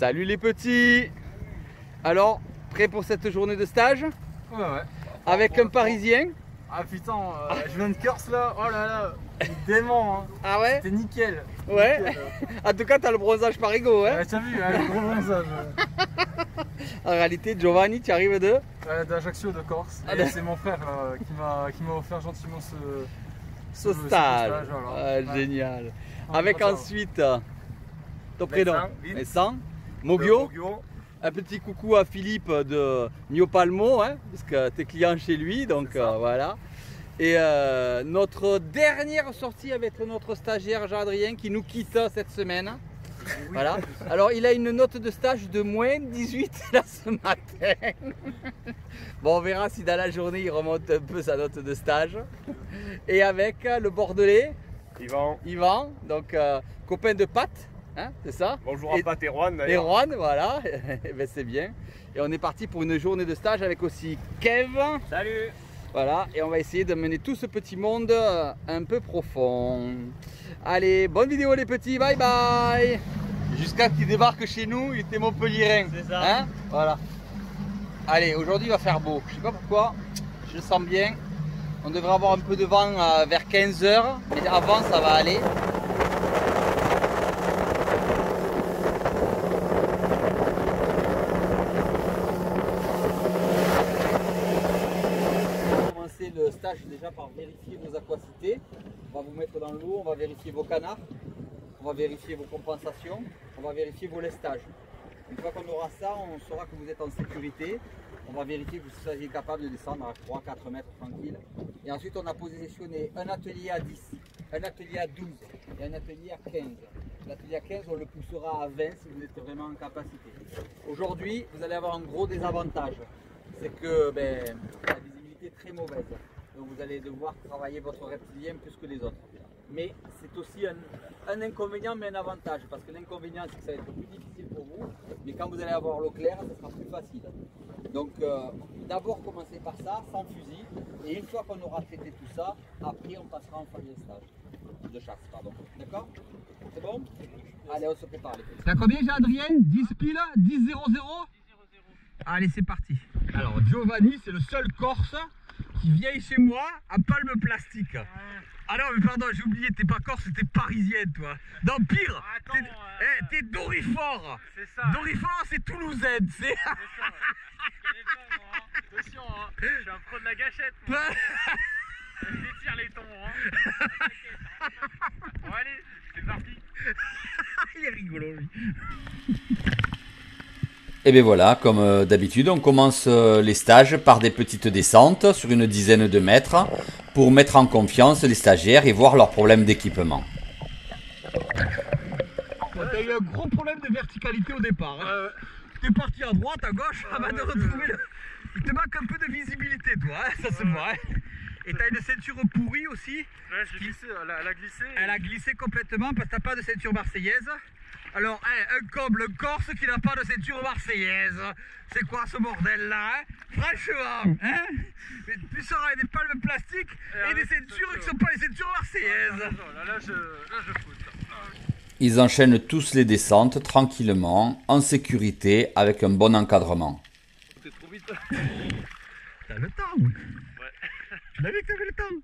Salut les petits. Alors, prêt pour cette journée de stage? Ouais. Avec un Parisien? Ah putain, je viens de Corse là, oh là là, dément hein. Ah ouais? C'était nickel. Ouais. Nickel. En tout cas, t'as le bronzage parigo, hein? Ouais, t'as vu, le gros bronzage. En réalité, Giovanni, tu arrives de? D'Ajaccio, de Corse. Ah, Et c'est mon frère qui m'a offert gentiment Ce stage. voilà. Ah, génial. Ouais, Avec ça va. ensuite ton prénom, Vincent, De Mogio. Un petit coucou à Philippe de Mio Palmo, hein, parce que t'es client chez lui, donc voilà. Et notre dernière sortie avec notre stagiaire Jean-Adrien qui nous quitte cette semaine. Oui. Voilà. Alors il a une note de stage de moins 18 là ce matin. Bon, on verra si dans la journée il remonte un peu sa note de stage. Et avec le Bordelais, Yvan, donc copain de Pat. Hein, c'est ça? Bonjour à Pat et Juan d'ailleurs. Et Juan, voilà, ben, c'est bien. Et on est parti pour une journée de stage avec aussi Kev. Salut. Voilà, et on va essayer de mener tout ce petit monde un peu profond. Allez, bonne vidéo les petits, bye bye. Jusqu'à ce qu'il débarque chez nous, il était Montpellierin. C'est ça. Hein, voilà. Allez, aujourd'hui il va faire beau. Je sais pas pourquoi, je le sens bien. On devrait avoir un peu de vent vers 15 h, mais avant ça va aller. Le stage déjà par vérifier vos aquacités. On va vous mettre dans l'eau, on va vérifier vos canards, on va vérifier vos compensations, on va vérifier vos lestages. Une fois qu'on aura ça, on saura que vous êtes en sécurité. On va vérifier que vous soyez capable de descendre à 3-4 mètres tranquille. Et ensuite on a positionné un atelier à 10, un atelier à 12 et un atelier à 15. L'atelier à 15 on le poussera à 20 si vous êtes vraiment en capacité. Aujourd'hui vous allez avoir un gros désavantage, c'est que la visibilité est très mauvaise. Donc vous allez devoir travailler votre reptilien plus que les autres. Mais c'est aussi un inconvénient mais un avantage. Parce que l'inconvénient c'est que ça va être plus difficile pour vous. Mais quand vous allez avoir l'eau claire, ça sera plus facile. Donc d'abord commencer par ça, sans fusil. Et une fois qu'on aura traité tout ça, après on passera en phase de stage. De chasse, pardon. D'accord? C'est bon? Allez, on se prépare les petits. T'as combien Jean-Adrien? 10 piles? 10 0 0? Allez, c'est parti. Alors Giovanni, c'est le seul Corse qui vient chez moi à palme plastique. Ah non mais pardon, j'ai oublié, t'es pas corse, t'es parisienne toi. Non pire, t'es Dorifort. C'est ça. Dorifort c'est toulousaine, c'est... Attention, hein. Je suis un pro de la gâchette. Moi. Je détire les tons. Hein. Bon allez, c'est parti. Il est rigolo lui. Et bien voilà, comme d'habitude, on commence les stages par des petites descentes sur une dizaine de mètres pour mettre en confiance les stagiaires et voir leurs problèmes d'équipement. T'as eu un gros problème de verticalité au départ. Hein. T'es parti à droite, à gauche, avant de retrouver le... Il te manque un peu de visibilité toi, hein, ça se voit. Hein. Et t'as une ceinture pourrie aussi. Ouais, j'ai glissé, elle a glissé. Elle a glissé complètement parce que t'as pas de ceinture marseillaise. Alors, un comble corse qui n'a pas de ceinture marseillaise. C'est quoi ce bordel là, hein? Franchement, hein? Mais tu seras des palmes plastiques et des ceintures qui ne sont pas les ceintures marseillaises. Là, je foute. Ils enchaînent tous les descentes tranquillement, en sécurité, avec un bon encadrement. T'es trop vite. T'as le temps. Ouais. Tu l'as vu que t'avais le temps?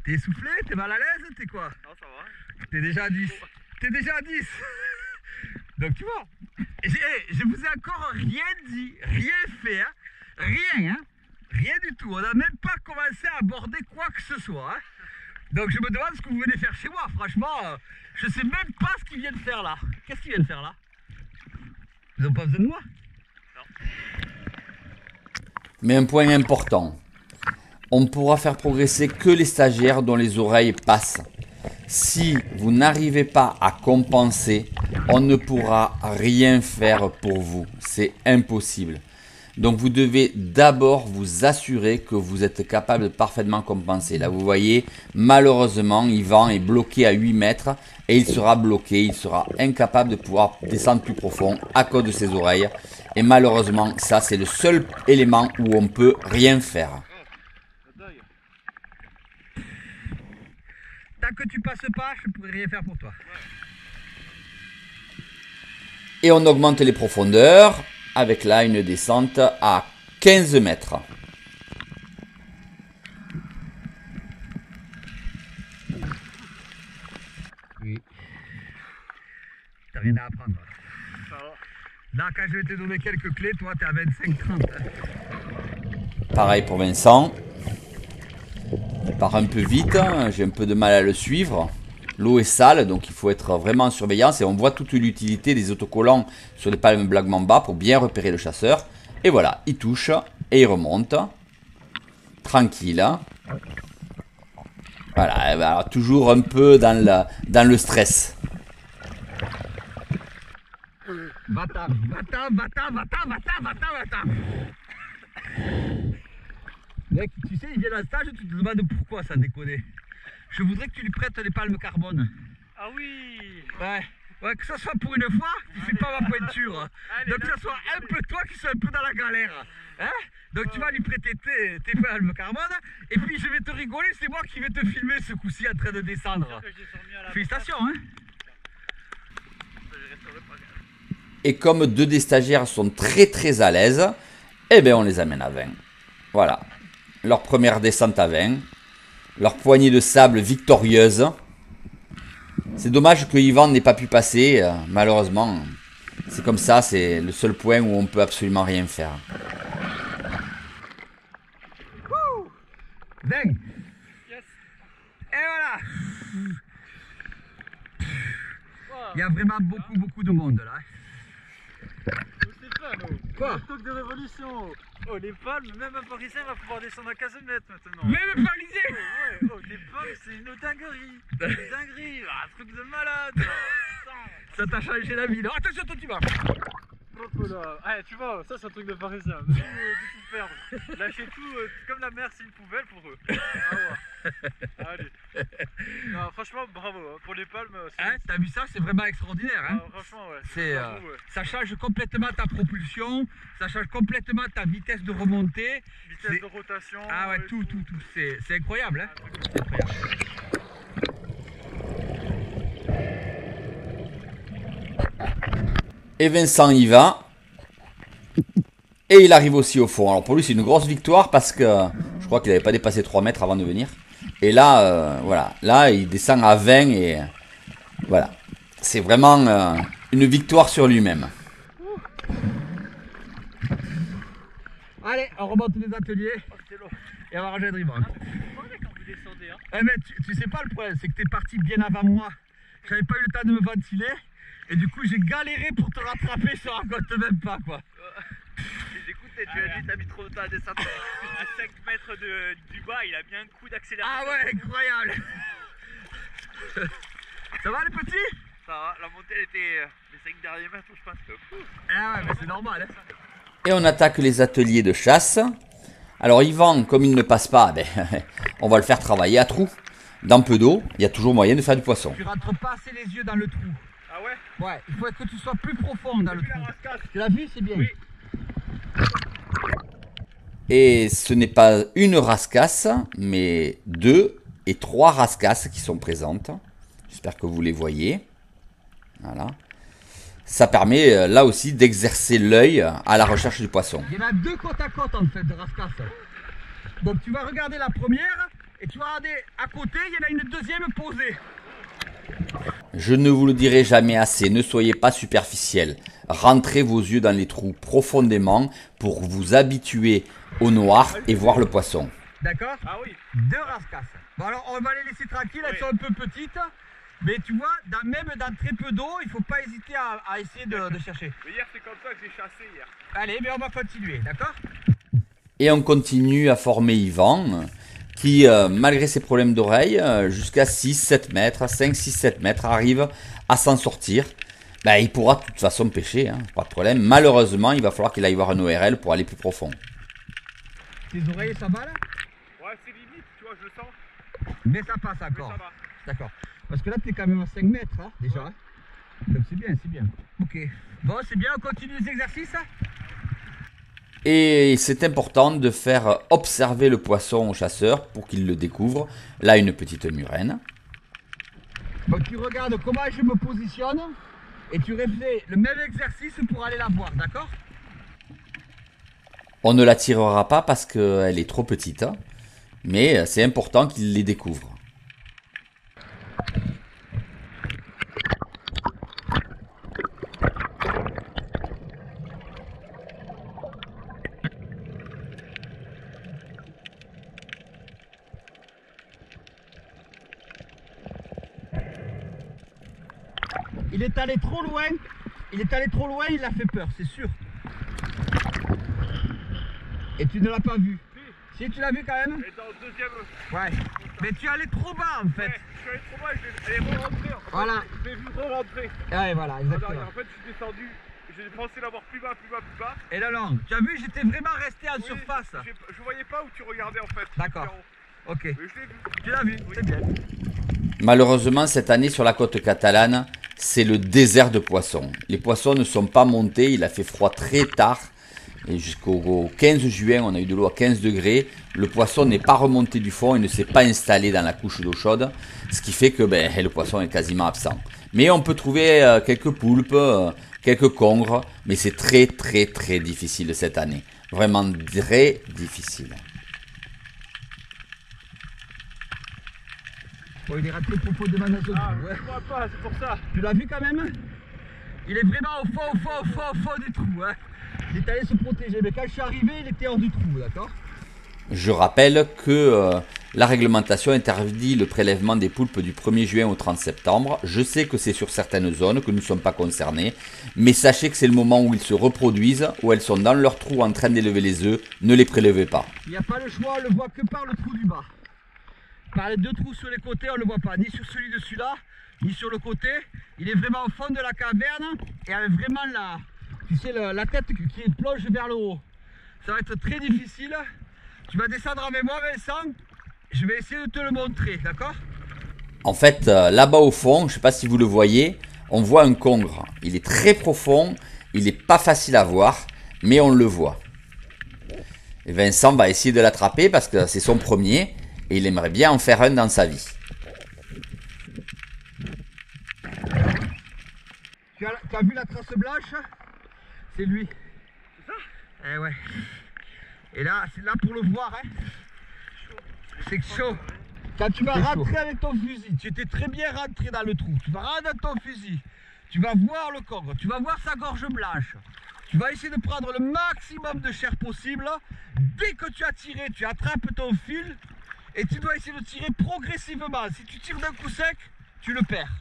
T'es essoufflé? T'es mal à l'aise? T'es quoi? Non, ça va. T'es déjà à 10. T'es déjà à 10. Donc tu vois, je vous ai encore rien dit, rien fait, hein. Rien, hein. Rien du tout. On n'a même pas commencé à aborder quoi que ce soit. Hein. Donc je me demande ce que vous venez faire chez moi. Franchement, je sais même pas ce qu'ils viennent faire là. Qu'est-ce qu'ils viennent faire là? Ils n'ont pas besoin de moi? Non. Mais un point important, on ne pourra faire progresser que les stagiaires dont les oreilles passent. Si vous n'arrivez pas à compenser, on ne pourra rien faire pour vous. C'est impossible. Donc vous devez d'abord vous assurer que vous êtes capable de parfaitement compenser. Là vous voyez, malheureusement, Yvan est bloqué à 8 mètres et il sera bloqué. Il sera incapable de pouvoir descendre plus profond à cause de ses oreilles. Et malheureusement, ça c'est le seul élément où on peut rien faire. Tant que tu passes pas, je ne pourrai rien faire pour toi. Et on augmente les profondeurs avec là une descente à 15 mètres. Oui. T'as rien à apprendre. Là, quand je vais te donner quelques clés, toi, t'es à 25-30. Pareil pour Vincent. Il part un peu vite, j'ai un peu de mal à le suivre. L'eau est sale, donc il faut être vraiment en surveillance. Et on voit toute l'utilité des autocollants sur les palmes Black Mamba pour bien repérer le chasseur. Et voilà, il touche et il remonte. Tranquille. Voilà, alors, toujours un peu dans le stress. Va-t'en. Mec, tu sais, il vient dans le stage, tu te demandes pourquoi ça déconne. Je voudrais que tu lui prêtes les palmes carbone. Ah oui. Ouais, que ça soit pour une fois, tu fais pas ma pointure. Donc que ça soit un peu toi qui soit un peu dans la galère. Hein? Donc tu vas lui prêter tes palmes carbone. Et puis je vais te rigoler, c'est moi qui vais te filmer ce coup-ci en train de descendre. Félicitations, hein? Et comme deux des stagiaires sont très à l'aise, eh bien on les amène à 20. Voilà. Leur première descente à 20. Leur poignée de sable victorieuse. C'est dommage que Yvan n'ait pas pu passer, malheureusement. C'est comme ça, c'est le seul point où on peut absolument rien faire. 20. Yes. Et voilà. Il y a vraiment beaucoup de monde là. Quoi? Stock de révolution. Oh, les palmes, même un parisien va pouvoir descendre à 15 mètres maintenant. Même un parisien. Ouais, oh, les palmes, c'est une dinguerie. Une dinguerie, un truc de malade. Ça t'a changé la vie. Non, attention, toi tu vas. Oh là. Ouais, tu vois, ça c'est un truc de parisien. De tout perdre. Lâcher tout, comme la mer c'est une poubelle pour eux. Ah ouais. Allez. Non, franchement, bravo. Hein. Pour les palmes, hein, t'as vu ça? C'est vraiment extraordinaire. Hein, franchement, ouais. Ouais. Ça change complètement ta propulsion. Ça change complètement ta vitesse de remontée. Vitesse de rotation. Ah ouais, tout. C'est incroyable. Hein, c'est incroyable. Et Vincent y va. Et il arrive aussi au fond. Alors pour lui c'est une grosse victoire parce que je crois qu'il n'avait pas dépassé 3 mètres avant de venir. Et là, voilà. Là il descend à 20 et voilà. C'est vraiment une victoire sur lui-même. Allez, on remonte les ateliers. Et on va ranger le ruban. Eh mais tu sais pas le problème, c'est que t'es parti bien avant moi. J'avais pas eu le temps de me ventiler. Et du coup j'ai galéré pour te rattraper, je te raconte même pas quoi. Écoute, tu as dit t'as mis trop de temps à descendre. À 5 mètres du bas, il a bien un coup d'accélération. Ah ouais, incroyable. Ça va les petits? Ça va, la montée elle était les 5 derniers mètres je pense que... Ah ouais, mais c'est normal hein. Et on attaque les ateliers de chasse. Alors Yvan, comme il ne passe pas, ben, on va le faire travailler à trous. Dans peu d'eau, il y a toujours moyen de faire du poisson. Tu rentres pas assez les yeux dans le trou. Ah ouais? Ouais, il faut que tu sois plus profond dans le trou. Tu l'as vu, c'est bien. Oui. Et ce n'est pas une rascasse, mais 2 et 3 rascasses qui sont présentes. J'espère que vous les voyez. Voilà. Ça permet là aussi d'exercer l'œil à la recherche du poisson. Il y en a 2 côte à côte en fait de rascasses. Donc tu vas regarder la première et tu vas regarder à côté, il y en a une deuxième posée. Je ne vous le dirai jamais assez, ne soyez pas superficiel. Rentrez vos yeux dans les trous profondément pour vous habituer au noir et voir le poisson. D'accord? Ah oui. 2 rascasses. Bon alors on va les laisser tranquilles, elles sont un peu petites. Mais tu vois, même dans très peu d'eau, il ne faut pas hésiter à essayer de chercher. Mais hier c'est comme ça que j'ai chassé hier. Allez, mais on va continuer, d'accord? Et on continue à former Yvan, qui malgré ses problèmes d'oreille, jusqu'à 6-7 mètres, 5-6-7 mètres, arrive à s'en sortir. Ben, il pourra de toute façon pêcher, hein, pas de problème. Malheureusement, il va falloir qu'il aille voir un ORL pour aller plus profond. Tes oreilles, ça va là? Ouais, c'est limite, tu vois, je le sens. Mais ça passe encore. Mais ça va. D'accord. Parce que là, tu es quand même à 5 mètres, hein, déjà. Ouais. Donc c'est bien, c'est bien. Ok. Bon, c'est bien, on continue les exercices. Et c'est important de faire observer le poisson au chasseur pour qu'il le découvre. Là, une petite murène. Donc tu regardes comment je me positionne. et tu refais le même exercice pour aller la voir, d'accord? On ne la tirera pas parce qu'elle est trop petite, hein, mais c'est important qu'il les découvre. Il est allé trop loin, il a fait peur, c'est sûr. Et tu ne l'as pas vu. Si tu l'as vu quand même. Et dans le deuxième. Ouais. Mais tu es allé trop bas en fait. Ouais, je suis allé trop bas, elle est re-rentrée. Voilà. Je l'ai vu re-rentrer. Ouais, voilà, exactement. En fait, je suis descendu, j'ai pensé l'avoir plus bas, plus bas, plus bas. Et la langue, tu as vu, j'étais vraiment resté en Oui, surface. Je voyais pas où tu regardais en fait. D'accord. Ok. Mais je l'ai vu. Tu l'as vu, Oui. c'est bien. Malheureusement, cette année sur la côte catalane, c'est le désert de poissons. Les poissons ne sont pas montés, il a fait froid très tard. Et jusqu'au 15 juin, on a eu de l'eau à 15 degrés. Le poisson n'est pas remonté du fond, il ne s'est pas installé dans la couche d'eau chaude. Ce qui fait que le poisson est quasiment absent. Mais on peut trouver quelques poulpes, quelques congres. Mais c'est très très très difficile cette année. Vraiment très difficile. Bon, il est raté le propos de Manazo. Ah, Ouais. je vois pas, c'est pour ça. Tu l'as vu quand même? Il est vraiment au fond du trou. Hein. Il est allé se protéger, mais quand je suis arrivé, il était hors du trou, d'accord? Je rappelle que la réglementation interdit le prélèvement des poulpes du 1er juin au 30 septembre. Je sais que c'est sur certaines zones, que nous ne sommes pas concernés. Mais sachez que c'est le moment où ils se reproduisent, où elles sont dans leur trou en train d'élever les œufs. Ne les prélevez pas. Il n'y a pas le choix, on le voit que par le trou du bas. Par les deux trous sur les côtés, on ne le voit pas, ni sur celui de celui-là, ni sur le côté. Il est vraiment au fond de la caverne et avec vraiment la tête qui plonge vers le haut. Ça va être très difficile. Tu vas descendre avec moi, Vincent. Je vais essayer de te le montrer, d'accord? En fait, là-bas au fond, je ne sais pas si vous le voyez, on voit un congre. Il est très profond, il n'est pas facile à voir, mais on le voit. Et Vincent va essayer de l'attraper parce que c'est son premier et il aimerait bien en faire un dans sa vie. Tu as vu la trace blanche? C'est lui. C'est ça? Eh ouais. Et là, c'est là pour le voir, hein. C'est chaud. Quand tu vas rentrer avec ton fusil, tu étais très bien rentré dans le trou. Tu vas rentrer dans ton fusil. Tu vas voir le congre. Tu vas voir sa gorge blanche. Tu vas essayer de prendre le maximum de chair possible. Dès que tu as tiré, tu attrapes ton fil. Et tu dois essayer de tirer progressivement. Si tu tires d'un coup sec, tu le perds.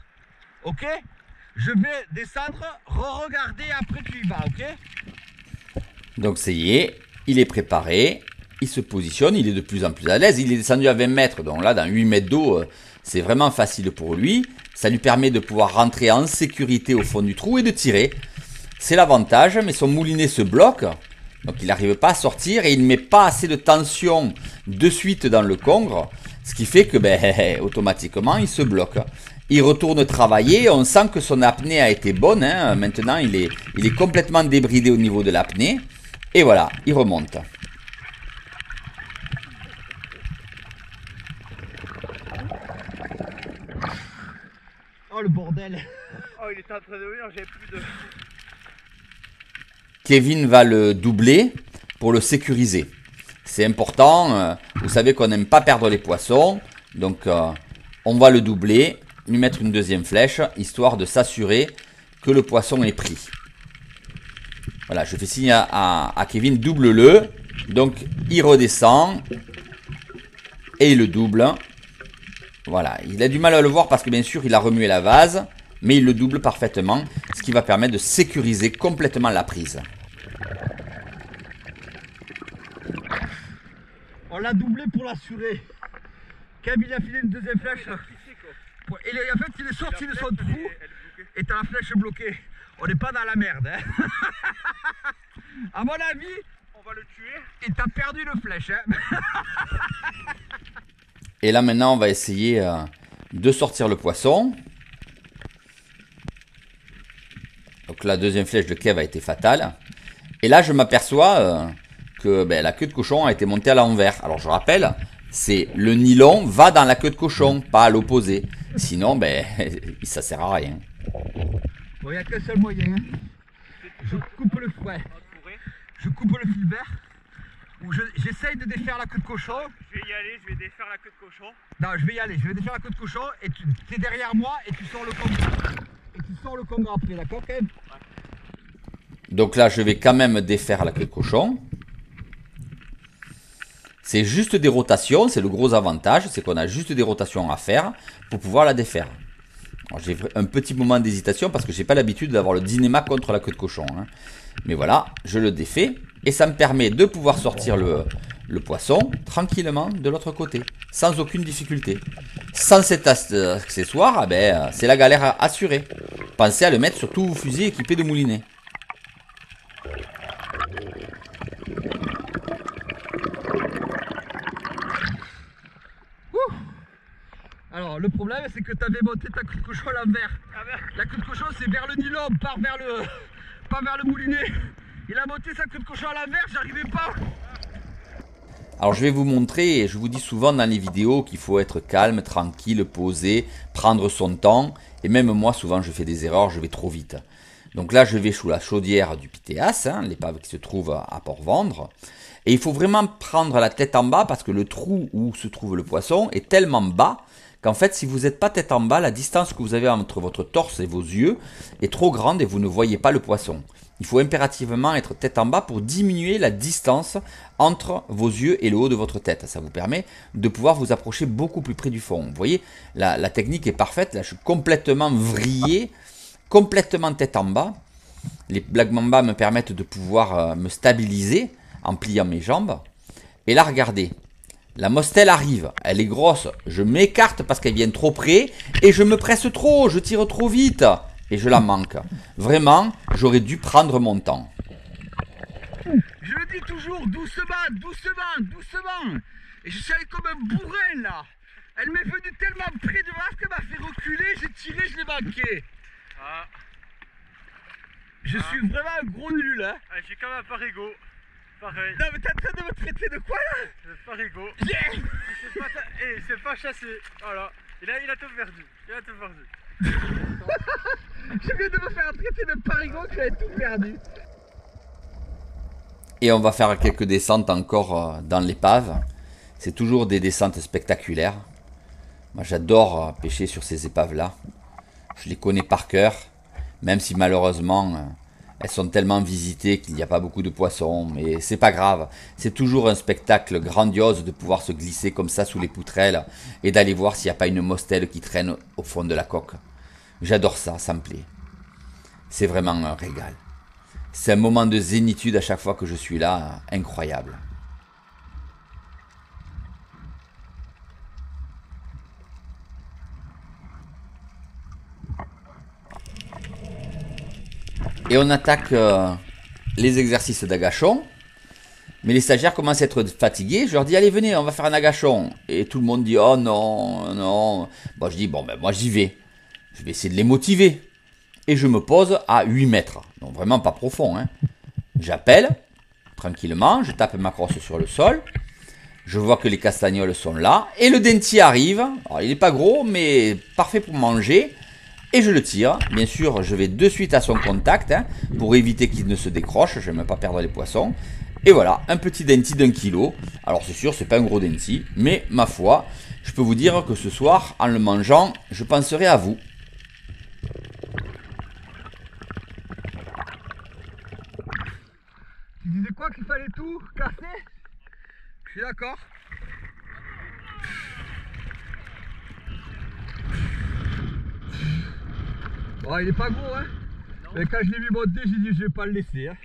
Ok? Je vais descendre, re-regarder, après tu y vas, ok? Donc ça y est, il est préparé, il se positionne, il est de plus en plus à l'aise. Il est descendu à 20 mètres, donc là dans 8 mètres d'eau, c'est vraiment facile pour lui. Ça lui permet de pouvoir rentrer en sécurité au fond du trou et de tirer. C'est l'avantage, mais son moulinet se bloque. Donc il n'arrive pas à sortir et il ne met pas assez de tension de suite dans le congre. Ce qui fait que automatiquement il se bloque. Il retourne travailler, on sent que son apnée a été bonne. Hein. Maintenant il est complètement débridé au niveau de l'apnée. Et voilà, il remonte. Oh le bordel! Oh, il était en train de venir, j'avais plus de. Kevin va le doubler pour le sécuriser. C'est important, vous savez qu'on n'aime pas perdre les poissons, donc on va le doubler, lui mettre une deuxième flèche, histoire de s'assurer que le poisson est pris. Voilà, je fais signe à Kevin, double-le, donc il redescend, et il le double. Voilà, il a du mal à le voir parce que bien sûr il a remué la vase, mais il le double parfaitement, ce qui va permettre de sécuriser complètement la prise. On l'a doublé pour l'assurer. Kevin il a filé une deuxième flèche. Et en fait il est sorti de son trou et t'as la flèche bloquée. On n'est pas dans la merde. Hein. À mon avis, On va le tuer. il t'a perdu une flèche. Hein. Et là maintenant on va essayer de sortir le poisson. Donc la deuxième flèche de Kev a été fatale. Et là je m'aperçois que la queue de cochon a été montée à l'envers. Alors je rappelle, c'est le nylon va dans la queue de cochon, pas à l'opposé. Sinon ça sert à rien. Bon, il n'y a qu'un seul moyen. Hein. Je coupe le fouet. Je coupe le fil vert. Ou j'essaye de défaire la queue de cochon. Je vais y aller, je vais défaire la queue de cochon. Non, je vais y aller, je vais défaire la queue de cochon et tu es derrière moi et tu sors le congre. Et tu sors le congre après, d'accord quand même? Donc là, je vais quand même défaire la queue de cochon. C'est juste des rotations, c'est le gros avantage, c'est qu'on a juste des rotations à faire pour pouvoir la défaire. J'ai un petit moment d'hésitation parce que j'ai pas l'habitude d'avoir le dynéma contre la queue de cochon. Hein. Mais voilà, je le défais et ça me permet de pouvoir sortir le poisson tranquillement de l'autre côté, sans aucune difficulté. Sans cet accessoire, c'est la galère assurée. Pensez à le mettre sur tous vos fusils équipés de moulinets. Alors le problème c'est que tu avais monté ta queue de cochon à l'envers. La queue de cochon c'est vers le nylon, pas vers le moulinet. Il a monté sa queue de cochon à l'envers, j'arrivais pas. Alors je vais vous montrer, et je vous dis souvent dans les vidéos qu'il faut être calme, tranquille, posé, prendre son temps. Et même moi souvent je fais des erreurs, je vais trop vite. Donc là je vais sous la chaudière du Pythéas, hein, l'épave qui se trouve à Port-Vendre. Et il faut vraiment prendre la tête en bas parce que le trou où se trouve le poisson est tellement bas qu'en fait si vous n'êtes pas tête en bas, la distance que vous avez entre votre torse et vos yeux est trop grande et vous ne voyez pas le poisson. Il faut impérativement être tête en bas pour diminuer la distance entre vos yeux et le haut de votre tête. Ça vous permet de pouvoir vous approcher beaucoup plus près du fond. Vous voyez, la technique est parfaite. Là, je suis complètement vrillé, complètement tête en bas. Les Black Mamba me permettent de pouvoir me stabiliser en pliant mes jambes. Et là, regardez, la mostelle arrive. Elle est grosse. Je m'écarte parce qu'elle vient trop près et je me presse trop. Je tire trop vite. Et je la manque. Vraiment, j'aurais dû prendre mon temps. Je le dis toujours, doucement, doucement, doucement. Et je suis allé comme un bourrin là. Elle m'est venue tellement près de moi qu'elle m'a fait reculer, j'ai tiré, je l'ai manqué. Ah. Je suis vraiment un gros nul hein. Ah, j'ai comme un parigo. Pareil. Non mais t'es en train de me traiter de quoi là? Le parigo. Yeah. Il s'est pas chassé. Voilà. Il a tout perdu. Il a tout perdu. Je viens de me faire traiter de parigo que j'avais tout perdu. Et on va faire quelques descentes encore dans l'épave. C'est toujours des descentes spectaculaires. Moi j'adore pêcher sur ces épaves-là. Je les connais par cœur. Même si malheureusement elles sont tellement visitées qu'il n'y a pas beaucoup de poissons. Mais c'est pas grave. C'est toujours un spectacle grandiose de pouvoir se glisser comme ça sous les poutrelles. Et d'aller voir s'il n'y a pas une mostelle qui traîne au fond de la coque. J'adore ça, ça me plaît. C'est vraiment un régal. C'est un moment de zénitude à chaque fois que je suis là, incroyable. Et on attaque les exercices d'agachon. Mais les stagiaires commencent à être fatigués. Je leur dis, allez, venez, on va faire un agachon. Et tout le monde dit, oh non, non. Bon, je dis, bon, ben moi j'y vais. Je vais essayer de les motiver. Et je me pose à 8 mètres. Donc vraiment pas profond. Hein. J'appelle, tranquillement, je tape ma crosse sur le sol. Je vois que les castagnols sont là. Et le dentier arrive. Alors il n'est pas gros, mais parfait pour manger. Et je le tire. Bien sûr, je vais de suite à son contact. Hein, pour éviter qu'il ne se décroche. Je ne vais même pas perdre les poissons. Et voilà, un petit denti d'1 kg. Alors c'est sûr, c'est pas un gros denti. Mais ma foi, je peux vous dire que ce soir, en le mangeant, je penserai à vous. Tu disais quoi qu'il fallait tout casser? Je suis d'accord. Bon, il est pas gros hein. Non. Mais quand je l'ai vu monter, j'ai dit je vais pas le laisser hein.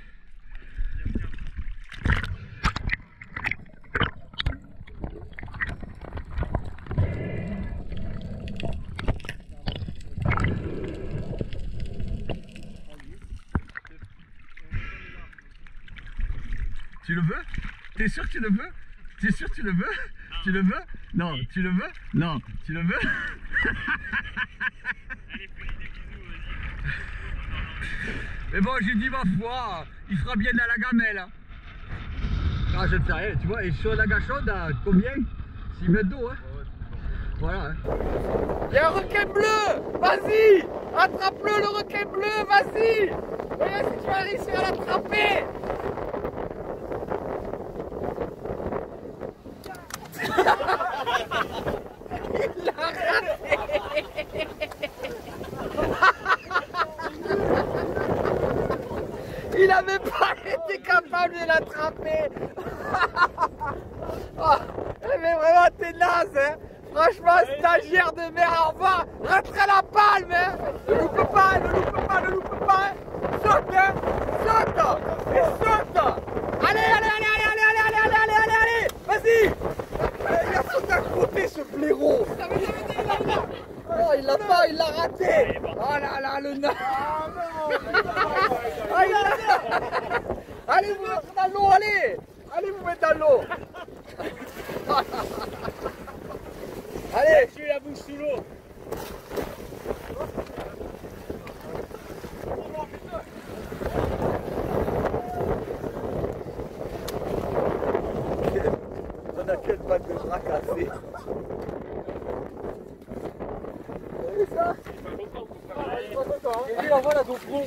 Tu le veux? T'es sûr que tu le veux? T'es sûr que tu le veux? Tu le veux? Non, tu le veux? Non, tu le veux? Allez, fais-lui des bisous, vas-y. Mais bon, j'ai dit ma foi, il fera bien dans la gamelle. Hein. Ah, je ne sais rien, tu vois, et sur la gachonne, à combien? 6 mètres d'eau, hein? Voilà. Hein. Il y a un requin bleu. Vas-y. Attrape-le, le requin bleu. Vas-y. Regarde si tu vas réussir à l'attraper. Il l'a raté. Il n'avait pas été capable de l'attraper. Oh, mais vraiment t'es naze, hein. Franchement, stagiaire de merde, au revoir. Rentrez la palme, hein. Ne loupe pas, ne loupe pas, ne loupe pas. Hein. Saute, hein. Saute. Et saute. Allez, allez, allez, allez, allez, allez, allez, allez, allez, allez. Vas-y. Il a sauté à côté, ce blaireau. Oh, il l'a pas, il l'a raté. Oh là là, le nain. Ah, il l'a... Allez, vous mettre dans l'eau, allez. Allez, vous mettre dans l'eau. Allez. Tu la bouche sous l'eau. On a quelle balle de bras cassée. C'est ça. Et puis on voit la GoPro.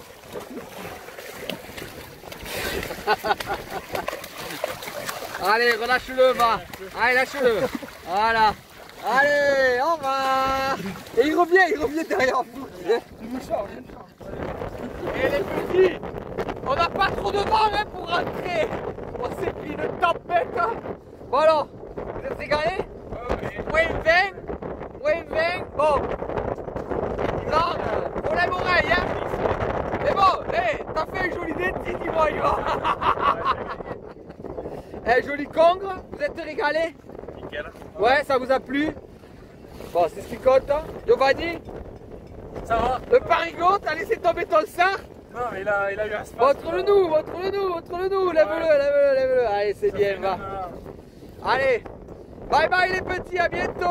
Allez, relâche-le, va. Allez, lâche-le. Voilà. Allez, on va. Et il revient derrière vous. Et les petits, on n'a pas trop de vent hein, pour rentrer. On s'est pris une tempête. Hein. Bon alors, vous êtes régalés? Moins 20. Bon. Non, on lève l'oreille, hein. Mais bon, hey, t'as fait un joli déti, dis-moi, il va. Eh, joli congre, vous êtes régalés? Nickel. Ouais, ça vous a plu? Bon, c'est ce qui compte, hein. Giovanni? Ça va? Le parigot, t'as laissé tomber ton sac? Non, mais il a eu un space. Montre-le-nous, lève-le. Allez, c'est bien, va. Allez, bye bye les petits, à bientôt.